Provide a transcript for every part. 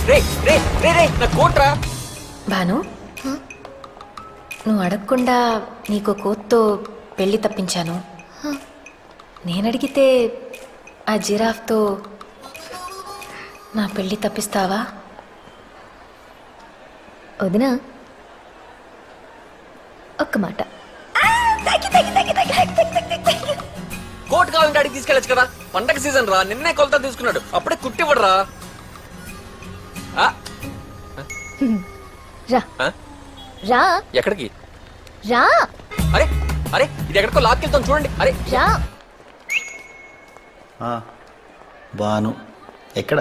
నా కోట్రా. భాను, నువ్వు అడగకుండా నీకు కోత్తో పెళ్లి తప్పించాను. నేనడిగితే ఆ జిరాఫ్తో నా పెళ్లి తప్పిస్తావా? వదినా, ఒక్క మాట. కోట్ కావాలంటే అడిగి తీసుకెళ్ళచ్చు కదా. పండగ సీజన్ రా, నిన్నే కొలత తీసుకున్నాడు, అప్పుడే కుట్టివ్వడరా. రా రా. ఎక్కడికి రా. అరే అరే, ఇది ఎక్కడికో లాక్కెళ్తాం చూడండి. అరే రా. బాను ఎక్కడ?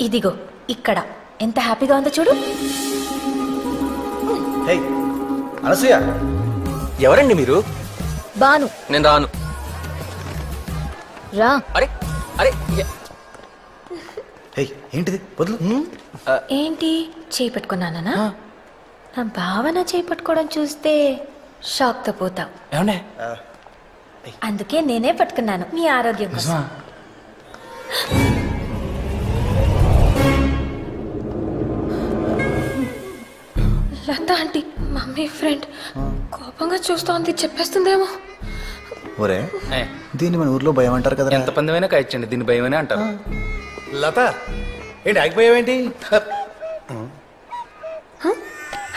ఇదిగో ఇక్కడ. ఎంత హ్యాపీగా ఉందో చూడు. హే అనసూయ, ఎవరండి మీరు? బాను. నేను రాను. రా. అరే అరే, హే ఏంటిది? వదులు. ఏంటి చేయి పట్టుకున్నానా? నా భావన చేయి పట్టుకోవడం చూస్తే షాక్తో పోతావు. ఏమండే? అందుకే నేనే పట్టుకున్నాను మీ ఆరోగ్యం కోసం. లత ఆంటీ మమ్మీ ఫ్రెండ్ కోపంగా చూస్తోంది, చెప్పేస్తుందేమో. ఒరే, దీన్ని మన ఊర్లో భయం అంటారు కదా. ఎంత పందమైనా కాయచ్చండి, దీన్ని భయమనే అంటారు. లత ఏంటి ఆగిపోయావేంటి?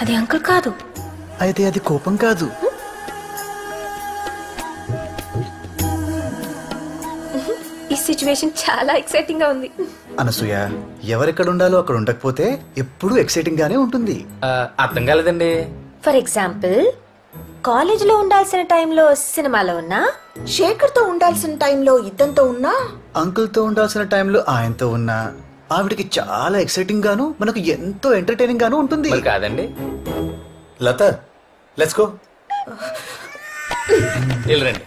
అది అంకుల్ కాదు. అయితే అది కోపం కాదు. ఈ సిచ్యువేషన్ చాలా ఎక్సైటింగ్ గా ఉంది. అనసూయ, ఎవరెక్కడ ఉండాలో అక్కడ ఉండకపోతే ఎప్పుడూ ఎక్సైటింగ్ గానే ఉంటుంది. అర్థం కాలేదండి. ఫర్ ఎగ్జాంపుల్, కాలేజ్ లో ఉండాల్సిన టైంలో సినిమాలో ఉన్నా, శేఖర్ తో ఉండాల్సిన టైంలో ఇద్దంతో ఉన్నా, అంకుల్ తో ఉండాల్సిన టైంలో ఆయనతో ఉన్నా ఆవిడికి చాలా ఎక్సైటింగ్ గాను మనకు ఎంతో ఎంటర్టైనింగ్ గాను ఉంటుంది. కాదండి లత, లెట్స్ గో. వెళ్ళరండి.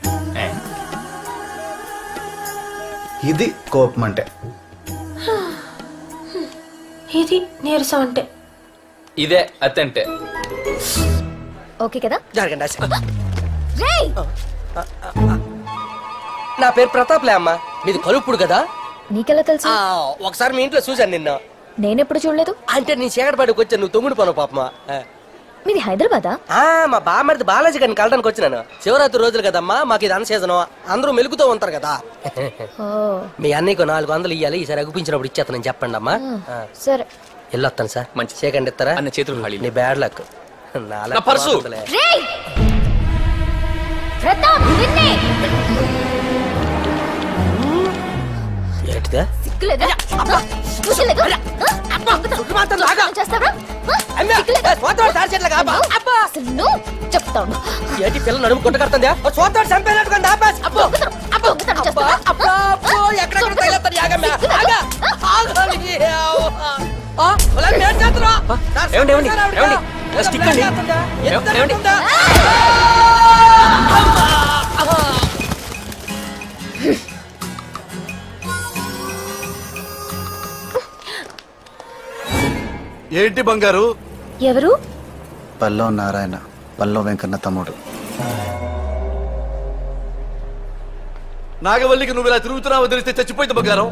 ఇది కోపం అంటే. ఇది నీరసం అంటే. ఇదే అత్తంటే. ఓకే కదా? జరగండి. రేయ్, నా పేరు ప్రతాప్లే అమ్మా. మీది కలుపుడు కదా? నీకెలా తెలుసు? ఒకసారి మీ ఇంట్లో చూశాను నిన్న. నేనెప్పుడు చూడలేదు. అంటే నీ చీకటిపాటికి వచ్చాను, నువ్వు తొమ్మిడి పను పాపమా. మీది హైదరాబాదా? మా బామ్మడిది బాలాజీ గారిని కలడానికి వచ్చినాను. శివరాత్రి రోజులు కదమ్మా, మాకు ఇది అన్న సీజను, అందరూ మెలుగుతూ ఉంటారు కదా. మీ అన్నయ్యకు 400 ఇయ్యాలి, ఈసారి అగుపించినప్పుడు ఇచ్చేస్తానని చెప్పండి అమ్మా. సరే, వెళ్ళొస్తాను సార్. మంచి సేకండి ఇస్తారా? అన్న చేతులు ఖాళీ. నీ బ్యాడ్ లక్. నా పర్సు. రేయ్, ప్రతాప్ నిన్నే. ఏంటిదా? సిగ్గులేదా? చూసలేదా? చేస్తావా? అసలు నువ్వు చెప్తావు. ఏంటి పిల్లలు నడుము కొట్ట కడుతుందా? చూస్తాడు చంపేనట్టుగా ఏంటి బంగారు? ఎవరు? పల్లవ నారాయణ, పల్లవ వెంకన్న తమ్ముడు. నాగవల్లికి నువ్వు ఇలా తిరుగుతున్నావు తెలిస్తే చచ్చిపోయింది బంగారం.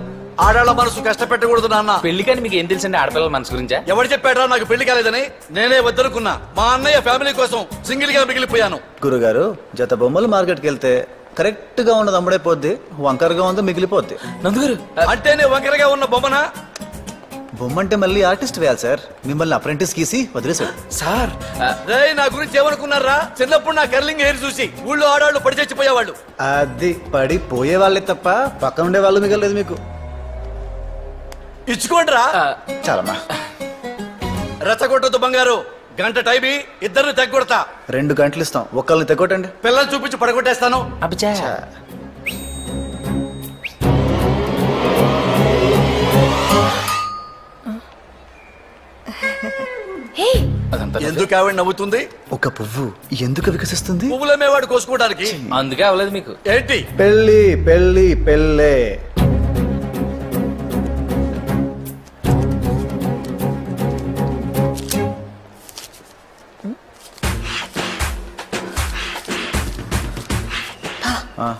ఆడాళ్ళ మనసు కష్టపెట్టకూడదు నాన్న. పెళ్లికని మీకు ఏం తెలుసండి ఆడపిల్లల మనసు గురించా? ఎవరు చెప్పాడా నాకు పెళ్లి కాలేదని? నేనే వద్దనుకున్నా. మా అన్నయ్య ఫ్యామిలీ కోసం సింగిల్ గా మిగిలిపోయాను. గురుగారు, జత బొమ్మలు మార్కెట్కి వెళ్తే కరెక్ట్ గా ఉన్నది అమ్ముడైపోద్ది, వంకరగా ఉంది మిగిలిపోద్ది. నందుగారు అంటే నేను వంకరగా ఉన్న బొమ్మనా? బొమ్మ అంటే మళ్ళీ ఆర్టిస్ట్ వేయాలి సార్. మిమ్మల్ని అప్రెంటిస్ గీసి వదిలేశాడు సార్. నా గురించి ఏమనుకున్నారా? చిన్నప్పుడు నా కర్లింగ్ హెయిర్ చూసి ఊళ్ళో ఆడవాళ్ళు పడి చచ్చిపోయేవాళ్ళు. అది పడి పోయే వాళ్ళే తప్ప పక్కన ఉండే వాళ్ళు మిగలలేదు మీకు. ఇచ్చుకోండిరా. చాలమ్మా. రెచ్చగొట్టొద్దు బంగారు. గంట టైం ఇద్దరిని తగ్గొడతా. 2 గంటలు ఇస్తాం, ఒక్కళ్ళని తెగొట్టండి. పిల్లల్ని చూపించి పడగొట్టేస్తాను. అబ్బా ఎందుకు ఆవిడ నవ్వుతుంది? ఒక పువ్వు ఎందుకు వికసిస్తుంది? పువ్వులమేవాడు కోసుకోవడానికి. అందుకే అవ్వలేదు మీకు. ఏంటి? పెళ్ళి పెళ్ళి పెళ్ళే.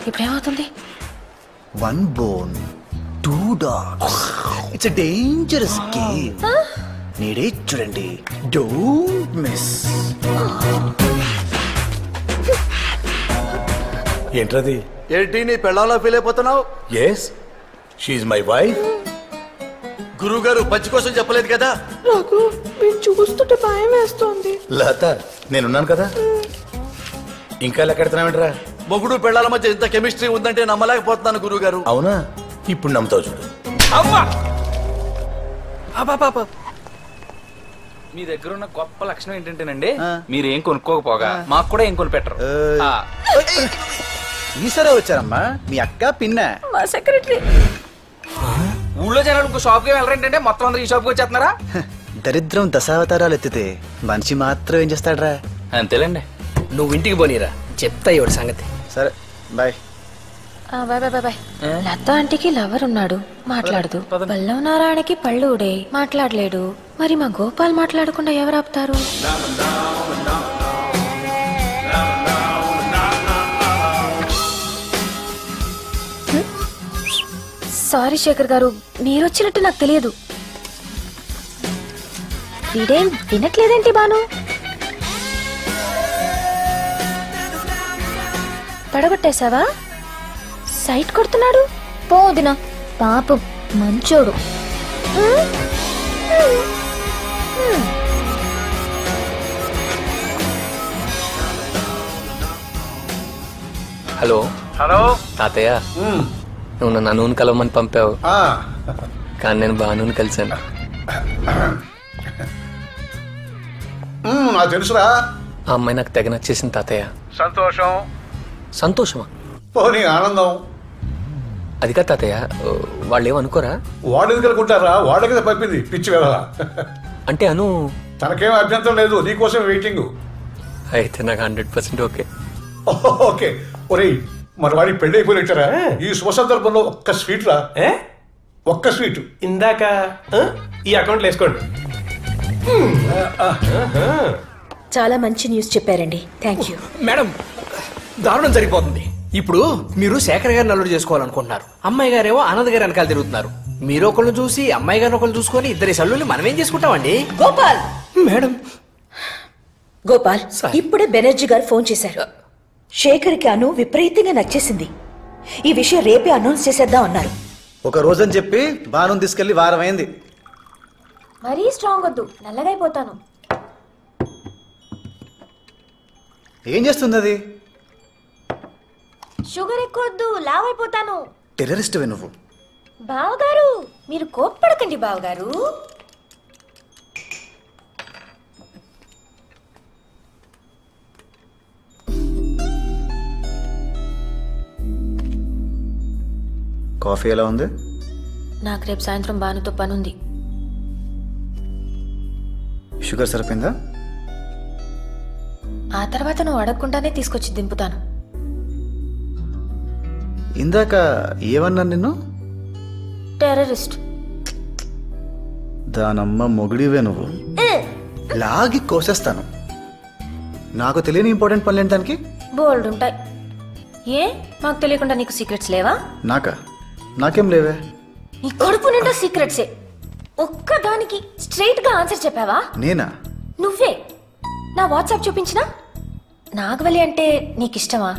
ఇప్పుడేమవుతుంది? 1 bone 2 dogs. It's dangerous game. నీడే చూడండి, డోంట్ మిస్. ఏంట్రది? ఏంటి నీ పెళ్ళాలో ఫీల్ అయిపోతున్నావు? Yes, she's my wife. గురువు గారు పచ్చి కోసం చెప్పలేదు కదా. నాకు మీరు చూస్తుంటే భయం వేస్తోంది. లత, నేనున్నాను కదా. ఇంకా లెక్కెడుతున్నావేంట్రా? మొగుడు పెళ్ళాల మధ్య ఇంత కెమిస్ట్రీ ఉందంటే నమ్మలేకపోతున్నాను గురువు గారు. అవునా? ఇప్పుడు నమ్ముతావు చూడు. మీ దగ్గర ఉన్న గొప్ప లక్షణం ఏంటంటేనండి, మీరు ఏం కొనుక్కోకపోగా మాకు కూడా ఏం కొనిపెట్టరు. ఈసారే వచ్చారమ్మా మీ అక్క పిన్న. మా సెక్రటరీ. ఊళ్ళో జనాలు ఇంకో షాప్కి వెళ్ళరేంటంటే మొత్తం అందరూ ఈ షాప్కి వచ్చేస్తున్నారా? దరిద్రం దశావతారాలు ఎత్తితే మనిషి మాత్రం ఏం చేస్తాడ్రా? అంతేలేండి. నువ్వు ఇంటికి పోనీరా, చెప్తా ఇవాడు సంగతి. సరే bye. Bye bye bye. Latha ఆంటీకి లవర్ ఉన్నాడు, మాట్లాడదు. బల్లం నారాయణకి పళ్ళు ఊడే, మాట్లాడలేడు. మరి మా గోపాల్ మాట్లాడకుండా ఎవరు ఆపుతారు? సారీ శేఖర్ గారు, మీరొచ్చినట్టు నాకు తెలియదు. వీడేం వినట్లేదేంటి బాను? పడగొట్టేశావా? సైట్ కొడుతున్నాడు. పోదినా పాపం మంచోడు. హలో తాతయ్య, నువ్వు నన్ను నూనె కలవమని పంపావు, కానీ నేను బాను కలిసాను. నాకు తెలుసురా. ఆ అమ్మాయి నాకు తెగ నచ్చేసింది తాతయ్య. సంతోషం. సంతోషమా? పోనీ ఆనందం. అది కాదు తాతయ్య, వాళ్ళు ఏమనుకోరా? వాడు ఎందుకు అనుకుంటారా? వాడే కదా పంపింది పిచ్చి వెళ్ళాలా. అంటే అను తనకేం అభ్యంతరం లేదు, నీకోసం వెయిటింగ్. అయితే నాకు 100% ఓకే. ఓకే. ఒరే, మరి వాడికి పెళ్లి అయిపోయినట్టారా? ఈ శుభ సందర్భంలో ఒక్క స్వీట్ రా. ఒక్క స్వీట్ ఇందాక ఈ అకౌంట్లో వేసుకోండి. చాలా మంచి న్యూస్ చెప్పారండి, థ్యాంక్ యూ. మేడం, దారుణం జరిగిపోతుంది. ఇప్పుడు మీరు శేఖర్ గారిని అల్లుడు చేసుకోవాలనుకుంటున్నారు, అమ్మాయి గారేమో ఆనంద్ గారి వెనకాల తిరుగుతున్నారు. మీరు ఒకళ్ళు చూసి అమ్మాయి గారిని ఒకళ్ళు చూసుకొని ఇద్దరి సల్లుల్ని మనమేం చేసుకుంటామండి? గోపాల్. మేడం. గోపాల్, ఇప్పుడే బెనర్జీ గారు ఫోన్ చేశారు. శేఖర్కి అను విపరీతంగా నచ్చేసింది. ఈ విషయం రేపే అనౌన్స్ చేసేద్దాం అన్నారు. ఒక రోజని చెప్పి బాను తీసుకెళ్లి వారం అయింది. మరీ స్ట్రాంగ్ వద్దు, నల్లగైపోతాను. ఏం చేస్తుంది అది? షుగర్ ఎక్కువ వద్దు, లావ్ అయిపోతాను. టెర్రరిస్ట్వే నువ్వు. బావగారు, మీరు కోప్పడకండి బావగారు. కాఫీ ఎలా ఉంది? నాకు రేపు సాయంత్రం బానుతో పనుంది. షుగర్ సరిపోయిందా? ఆ తర్వాత నువ్వు అడగకుండానే తీసుకొచ్చి దింపుతాను. ఇందాక ఏమన్నా నిన్ను? టెర్రరిస్ట్. దానమ్మ మొగుడివే నువ్వు. లాగి కోసేస్తాను. నాకు తెలియని ఇంపార్టెంట్ పనులు ఏంటానికి? బోల్డ్ ఉంటాయి. ఏ మాకు తెలియకుండా నీకు సీక్రెట్స్ లేవా? నాకేం లేవే. నీ కడుపు నిండా సీక్రెట్సే. ఒక్కదానికి స్ట్రైట్ గా ఆన్సర్ చెప్పావా? నేనా? నువ్వే. నా వాట్సాప్ చూపించినా? నాగవల్లి అంటే నీకు ఇష్టమా?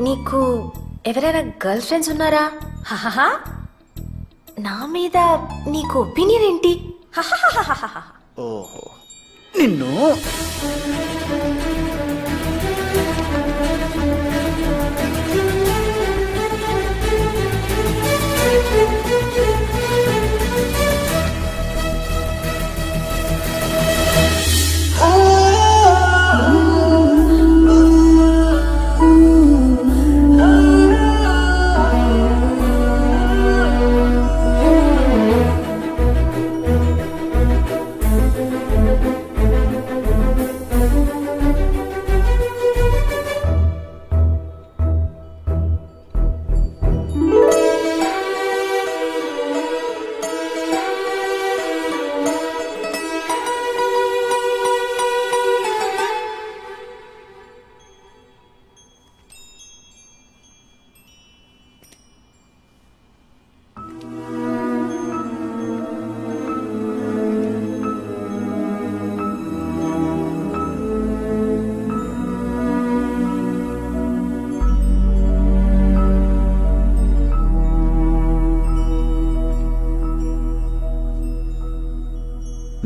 నీకు ఎవరైనా గర్ల్ ఫ్రెండ్స్ ఉన్నారా? హహహా. నా మీద నీకు ఒపీనియన్ ఏంటి? ఓహో, నిన్ను.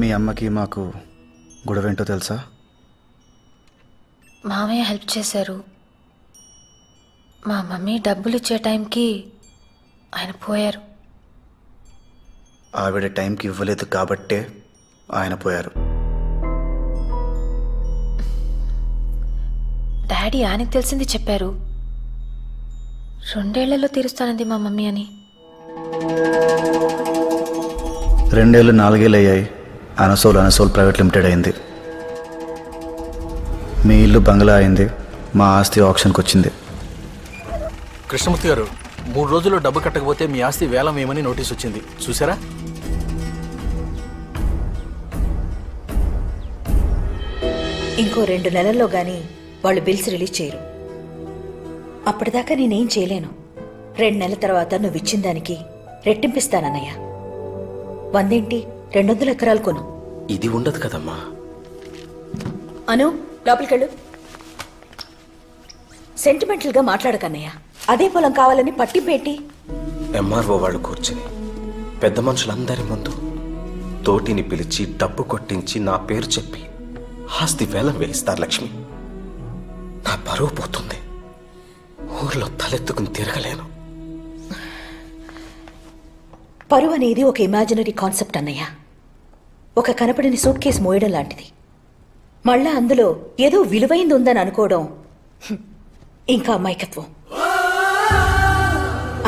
మీ అమ్మకి మాకు గొడవ ఏంటో తెలుసా? మామయ్య హెల్ప్ చేశారు. మా మమ్మీ డబ్బులు ఇచ్చే టైంకి ఆయన పోయారు. ఆవిడ టైంకి ఇవ్వలేదు కాబట్టే ఆయన పోయారు. డాడీ ఆయనకు తెలిసింది చెప్పారు. 2 ఏళ్లలో తీరుస్తానంది మా మమ్మీ అని. 2 ఏళ్ళు 4 ఏళ్ళు అయ్యాయి. అనసోల్ ప్రైవేట్ లిమిటెడ్ అయింది. మీ ఇల్లు బంగ్లా అయింది. మా ఆస్తి ఆప్షన్కి వచ్చింది. కృష్ణమూర్తి గారు, 3 రోజుల్లో డబ్బు కట్టకపోతే మీ ఆస్తి వేలం వేయమని నోటీస్ వచ్చింది, చూసారా? ఇంకో 2 నెలల్లో గాని వాళ్ళు బిల్స్ రిలీజ్ చేయరు. అప్పటిదాకా నేనేం చేయలేను. 2 నెలల తర్వాత నువ్వు ఇచ్చిన దానికి రెట్టింపిస్తానన్నయ్య. 100 ఏంటి 200 ఎకరాలు కొను. ఇది ఉండదు కదమ్మా. అను, లోపలికెళ్ళు. సెంటిమెంటల్ గా మాట్లాడకన్నయ్య. అదే పొలం కావాలని పట్టింపేటి. ఎంఆర్ఓ వాళ్ళు కూర్చుని పెద్ద మనుషులందరి ముందు తోటిని పిలిచి డబ్బు కొట్టించి నా పేరు చెప్పి ఆస్తి వేలం వేయిస్తారు లక్ష్మి. నా పరువు పోతుంది. ఊర్లో తలెత్తుకుని తిరగలేను. పరువు అనేది ఒక ఇమాజినరీ కాన్సెప్ట్ అన్నయ్య. ఒక కనపడిన సూట్ కేసు మోయడం లాంటిది. మళ్ళా అందులో ఏదో విలువైంది ఉందని అనుకోవడం ఇంకా అమాయకత్వం.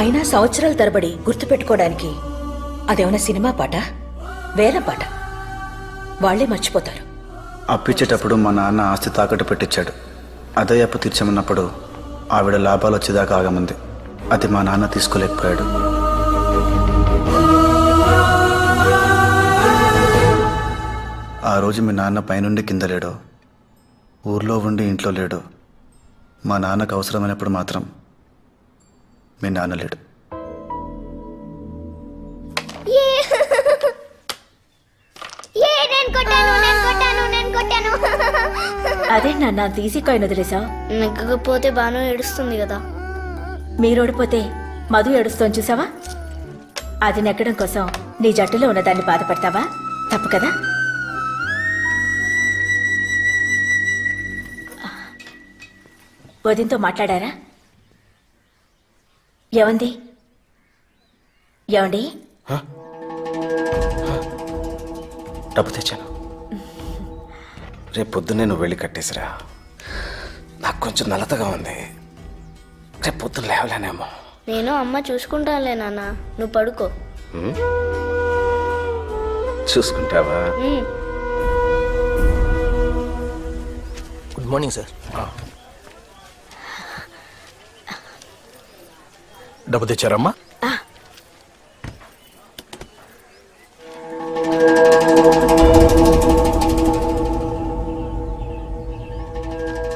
అయినా సంవత్సరాల తరబడి గుర్తుపెట్టుకోవడానికి అదేమన్నా సినిమా పాట, వేలం పాట? వాళ్లే మర్చిపోతారు. అప్పిచ్చేటప్పుడు మా నాన్న ఆస్తి తాకట్టు పెట్టించాడు. అదే అప్పు తీర్చమన్నప్పుడు ఆవిడ లాభాలు వచ్చేదాకా ఆగమంది. అది మా నాన్న తీసుకోలేకపోయాడు. ఆ రోజు మీ నాన్న పైనుండి కింద లేడో, ఊర్లో ఉండి ఇంట్లో లేడో, మా నాన్నకు అవసరమైనప్పుడు మాత్రం మీ నాన్న లేడు. అదే నాన్న తీసి కాయిన్ వదిలేసా? నెగ్గకపోతే బాను ఏడుస్తుంది కదా. మీరు ఓడిపోతే మధు ఏడుస్తోని చూసావా? అది నెగ్గడం కోసం నీ జట్టులో ఉన్నదాన్ని బాధపడతావా? తప్పు కదా. వదినతో మాట్లాడారా? ఏమండి? డబ్బు తెచ్చాను. రేపు పొద్దున్నే నువ్వు వెళ్ళి కట్టేసిరా. నాకు కొంచెం నలతగా ఉంది. రేపు పొద్దున్న లేవలేనేమో. నేను అమ్మ చూసుకుంటానులే నాన్న, నువ్వు పడుకో. చూసుకుంటావా? Good morning sir. డబ్బు తెచ్చారమ్మా?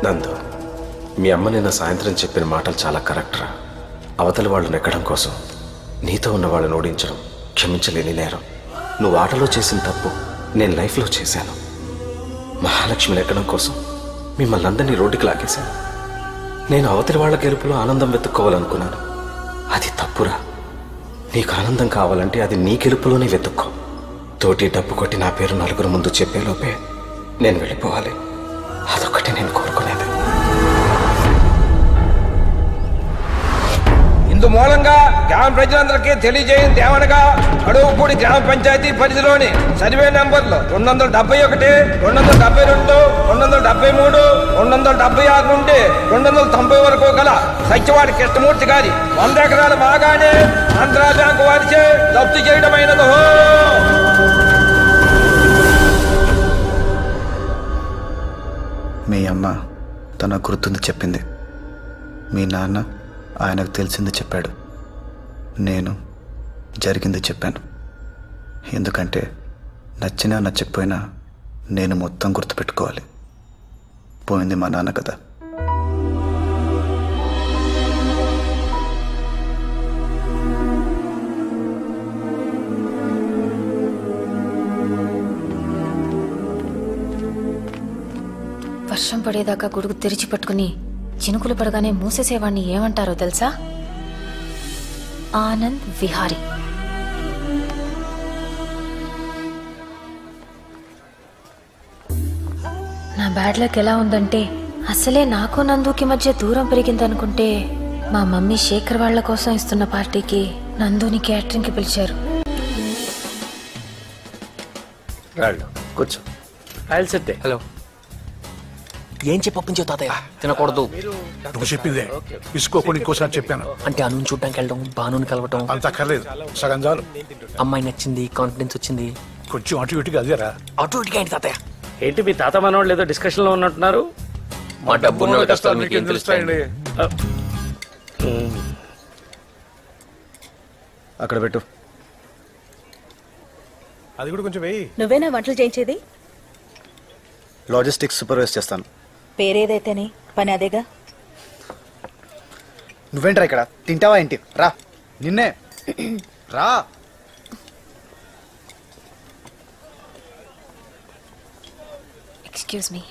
నందు, మీ అమ్మ నిన్న సాయంత్రం చెప్పిన మాటలు చాలా కరెక్ట్ రా. అవతల వాళ్ళు నెక్కడం కోసం నీతో ఉన్న వాళ్ళని ఓడించడం క్షమించలేని నేరం. నువ్వు ఆటలో చేసిన తప్పు నేను లైఫ్లో చేశాను. మహాలక్ష్మి నెక్కడం కోసం మిమ్మల్ని అందరినీ రోడ్డుకి లాగేశాను. నేను అవతలి వాళ్ళ గెలుపులో ఆనందం వెతుక్కోవాలనుకున్నాను. అది తప్పురా. నీకు ఆనందం కావాలంటే అది నీ గెలుపులోనే వెతుక్కో. తోటి డబ్బు కొట్టి నా పేరు నలుగురు ముందు చెప్పేలోపే నేను వెళ్ళిపోవాలి. అదొక్కటి నేను కోరుకునేది. ఇందు మూలంగా గ్రామ ప్రజలందరికీ తెలియజేయింది ఏమనగా, అడవుపూడి గ్రామ పంచాయతీ పరిధిలోని సర్వే నెంబర్లు 271, 272, 273, 276 నుండి 290 వరకు గల సత్యవాడి కృష్ణమూర్తి గారి 100 ఎకరాల బాగానే ఆంధ్రా బ్యాంకు వారిచే జప్తు చేయడమైనదో. మీ అమ్మ తన గుర్తుంది చెప్పింది. మీ నాన్న ఆయనకు తెలిసింది చెప్పాడు. నేను జరిగింది చెప్పాను. ఎందుకంటే నచ్చినా నచ్చకపోయినా నేను మొత్తం గుర్తుపెట్టుకోవాలి. పోయింది మా నాన్న కదా. వర్షం పడేదాకా గొడుగు తెరిచి పట్టుకుని చినుకులు పడగానే మూసేసేవాణ్ణి ఏమంటారో తెలుసా? ఆనంద్ విహారీ. నా బ్యాడ్ లక్ ఎలా ఉందంటే అసలే నాకు నందుకి మధ్య దూరం పెరిగిందనుకుంటే మా మమ్మీ శేఖర్ వాళ్ళ కోసం ఇస్తున్న పార్టీకి నందుని క్యాటరింగ్ కి పిలిచారు. రాళ్ళు కూర్చో. హలో. ఏం చెప్పి ఒప్పించావు తాతయ్య? తినకూడదు. నువ్వు చెప్పిందే తీసుకోకుండా ఇంకోసారి చెప్పాను. అంటే అను చూడడానికి వెళ్ళడం, బానుని కలవటం అంత అక్కర్లేదు, సగం చాలు. అమ్మాయి నచ్చింది, కాన్ఫిడెన్స్ వచ్చింది. కొంచెం అటు ఇటుగా అదేరా. అటు ఇటుగా ఏంటి తాతయ్య? ఏంటి మీ తాత మనోళ్ళు ఏదో డిస్కషన్ లో ఉన్నట్టున్నారు? మా డబ్బున్న కష్టాలు మీకు ఏం తెలుస్తాయండి? అక్కడ పెట్టు. అది కూడా కొంచెం వెయ్యి. నువ్వేనా వంటలు చేయించేది? లాజిస్టిక్స్ సూపర్వైజ్ చేస్తాను. పేరేదైతేనే పని అదేగా. నువ్వేంట్రా ఇక్కడ? తింటావా ఏంటి? రా, నిన్నే రా. Excuse me.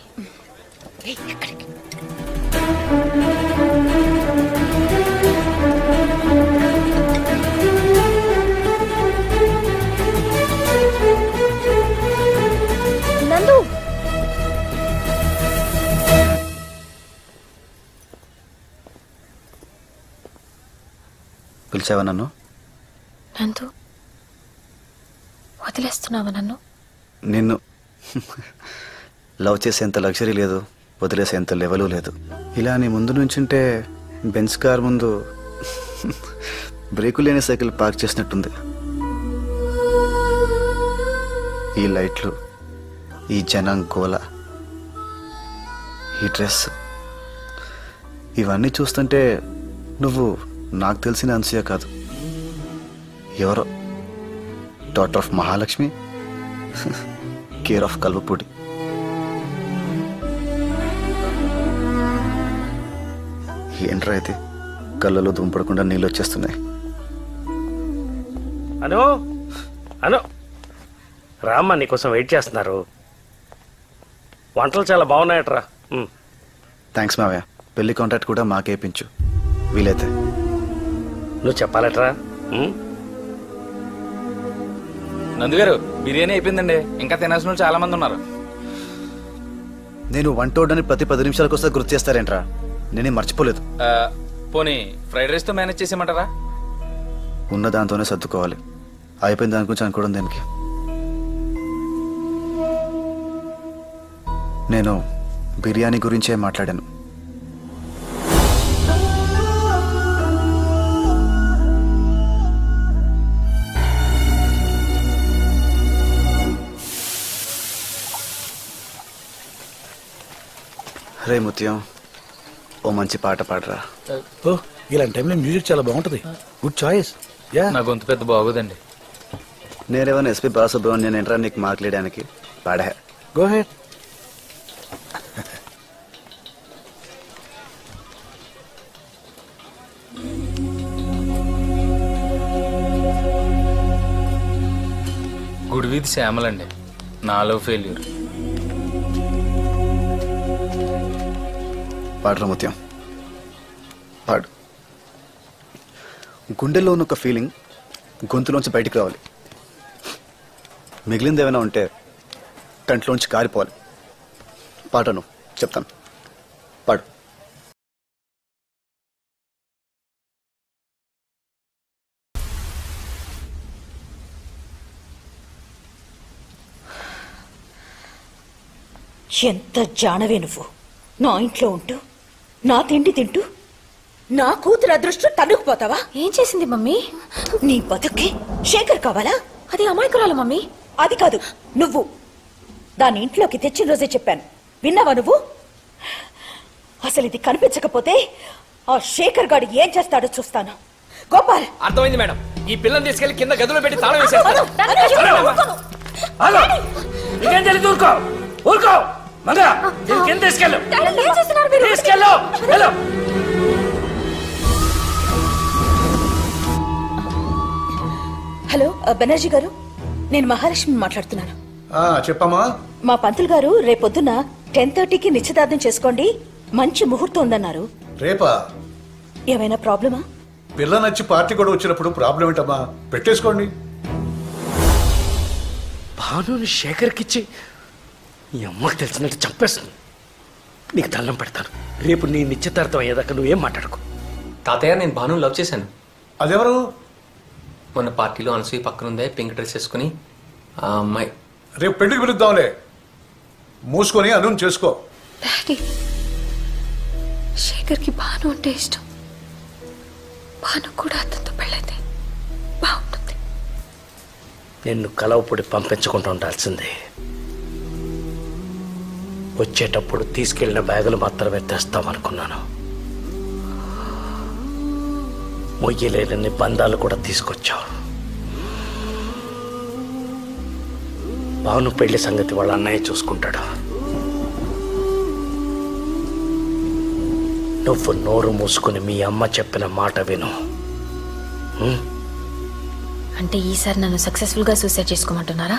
నందు, పిలిచావా నన్ను? నందు, వదిలేస్తున్నావా నన్ను? నిన్ను లవ్ చేసేంత లగ్జరీ లేదు, వదిలేసేంత లెవెలు లేదు. ఇలా నీ ముందు నుంచుంటే బెంచ్ కార్ ముందు బ్రేకు లేని సైకిల్ పార్క్ చేసినట్టుంది. ఈ లైట్లు, ఈ జనం గోల, ఈ డ్రెస్, ఇవన్నీ చూస్తుంటే నువ్వు నాకు తెలిసిన అనసూయ కాదు, ఎవరో daughter of Mahalakshmi, care of Kalvapudi. ఏంట్రా అయితే కళ్ళలో దుంపడకుండా నీళ్ళు వచ్చేస్తున్నాయి. అను అను రామ్మ నీకోసం వెయిట్ చేస్తున్నారు. వంటలు చాలా బాగున్నాయట్రా. థ్యాంక్స్ మావయ్య. పెళ్లి కాంట్రాక్ట్ కూడా మాకేపించు వీలైతే. నువ్వు చెప్పాలట్రా. నందుగారు బిర్యానీ అయిపోయిందండి, ఇంకా తినాల్సిన వాళ్ళు చాలా మంది ఉన్నారు. నేను వంట వండని ప్రతి 10 నిమిషాలకు వస్తే గుర్తు చేస్తారేంట్రా? నేనేం మర్చిపోలేదు. పోనీ ఫ్రైడ్ రైస్ తో మేనేజ్ చేసేయమంటారా? ఉన్న దాంతోనే సర్దుకోవాలి. అయిపోయింది దాని గురించి అనుకోవడం దేనికి? నేను బిర్యానీ గురించే మాట్లాడాను. రే ముత్యం, ఓ మంచి పాట పాడరా. ఇలాంటి టైంలో మ్యూజిక్ చాలా బాగుంటది. Good choice. నా గొంతు పెద్ద బాగోదండి. నేనేమన్నా ఎస్పీ బాలసుబ్రహ్మణ్యం ఏంట్రా నీకు మాట్లాడడానికి? పాడా. Go head. గుడివీధి శ్యామలండి, నాలో ఫెయిల్యూర్. పాడరా ముత్యం, పాడు. గుండెల్లో ఉన్న ఒక ఫీలింగ్ గొంతులోంచి బయటికి రావాలి. మిగిలింది ఏమైనా ఉంటే కంట్లోంచి కారిపోవాలి. పాటను చెప్తాను, పాడు. ఎంత జానవే నువ్వు! నా ఇంట్లో ఉంటూ నా తిండి తింటూ నా కూతురు అదృష్టం తన్నుకుపోతావా? ఏం చేసింది మమ్మీ? నీ బతుక్కి శేఖర్ కావాలా? అది అమాయకురాలు మమ్మీ. అది కాదు, నువ్వు దాని ఇంట్లోకి తెచ్చిన రోజే చెప్పాను. విన్నావా నువ్వు? అసలు ఇది కనిపించకపోతే ఆ శేఖర్ గాడు ఏం చేస్తాడో చూస్తాను. గోపాల్, అర్థమైంది మేడం. ఈ పిల్లని తీసుకెళ్లి కింద గదిలో పెట్టి తాళం వేసేస్తాను. ఇంకేం తెలియదు, ఊరుకో ఊరుకో. మంగా కింద తీసుకెళ్ళు, తీసుకెళ్ళు. హలో బెనర్జీ గారు, నేను మహాలక్ష్మి మాట్లాడుతున్నాను. చెప్పమ్మా. మా పంతులు గారు రేపొద్దున 10:30కి నిశ్చితార్థం చేసుకోండి, మంచి ముహూర్తం ఉందన్నారు. రేపా? ఏమైనా ప్రాబ్లమా? పిల్ల నచ్చి పార్టీ కూడా వచ్చినప్పుడు ప్రాబ్లం ఏంటమ్మా? పెట్టేసుకోండి. భానుని శేఖర్కిచ్చి ఈ అమ్మకి తెలిసినట్టు చంపేస్తుంది. నీకు దండం పెడతాను. రేపు నీ నిశ్చితార్థం అయ్యేదాకా నువ్వేం మాట్లాడుకో. తాతయ్య నేను భాను లవ్ చేశాను. అదెవరు? మొన్న పార్టీలో అనసూయ పక్కనుందే పింక్ డ్రెస్ వేసుకుని ఆ అమ్మాయి. రేపు పెళ్లికి పిలుద్దాంలే. మూసుకొని అను చేసుకో. డాడీ, శేఖర్కి భాను అంటే ఇష్టం. భాను కూడా అతనితో పెళ్ళైతే బాగుంటుంది. నిన్ను కలవపొడి పంపించకుండా ఉండాల్సిందే. వచ్చేటప్పుడు తీసుకెళ్లిన బ్యాగులు మాత్రమే తెస్తామనుకున్నాను. మొయ్యలేని బంధాలు కూడా తీసుకొచ్చావు. భాను పెళ్లి సంగతి వాళ్ళ అన్నయ్య చూసుకుంటాడు. నువ్వు నోరు మూసుకుని మీ అమ్మ చెప్పిన మాట విను. అంటే ఈసారి నన్ను సక్సెస్ఫుల్ గా సూసైడ్ చేసుకోమంటున్నారా?